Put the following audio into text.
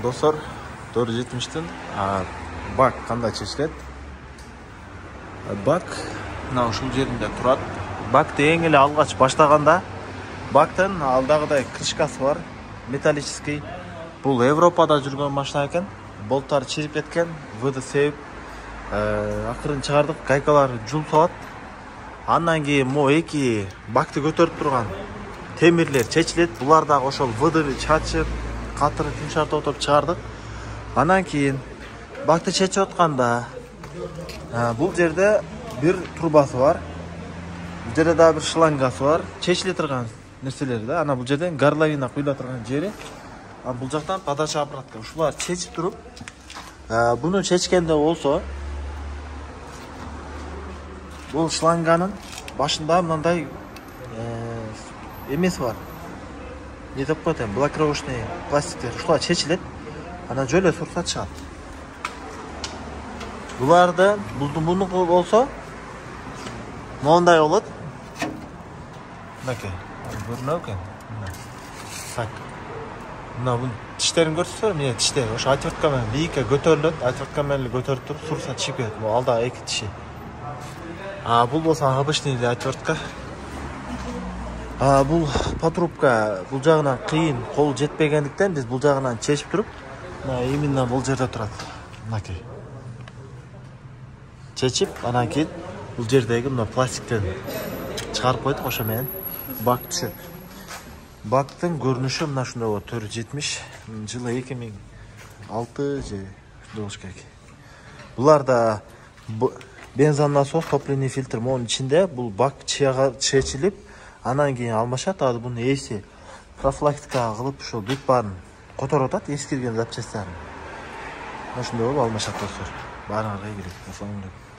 Достор, 470'tin бак кандай чечилет? Бак мына ушул жеринде турат. Бакты эң эле алгач баштаганда бактын алдагыдай крышкасы бар, металлический. Бул Европада жүргөн машина экен. Болттары чирип кеткен, выды себип акырын чыгардык, гайкалар жул салат. Андан кийин мо эки бакты көтөрүп турган темирлер чечилет. Булар дагы ошол выды чачып, катырып, жумшартып отуруп чыгардык. Андан кийин бакты чечип атканда бул жерде бир трубасы бар. Бул жерде дагы бир шлангасы бар. Чечиле турган нерселер да. Ана бул жерден горловина куйула турган жери. Бул жактан подача аппаратка ушулар чечип туруп, буну чечкенде болсо бул шланганын башында мындай эмеси бар. Не деп коет эми, блокировочный пластиктер ушулар чечилет. Ана жөлө сурса чыгат. Буларды буну болсо мондай болот. Мынакей, көрүнөт экен. Так. Мына бул тиштерин көрсөңөр, эмне тиштер, ошо отвертка менен бийикке көтөрүлөт, отвертка менен көтөрүп туруп сурса чыгып кетет. Бул алдагы эки тиши. Бул болсо обычный отвертка. Бул патрубка бул жагынан кыйын, кол жетпегендиктен биз бул жагынан чечип туруп, мына именно бул жерде турат. Мынакей. Чечип, анан кийин бул жердеги мына пластиктен чыгарып койдук, ошо менен бак түшөт. Бактын көрүнүшү мына ушундай болот. 470 жылы 2006 же болуш керек. Буларда бензин насос, топливный фильтр монун ичинде. Бул бак чечилип, анан кийин алмашат. Бунун ээси профилактика кылып ошол бүт баарын которуп атат, эскирген запчастьтарын. Ошондой болуп алмашат достор. Баарыңарга ийгилик. Ассаламу алейкум.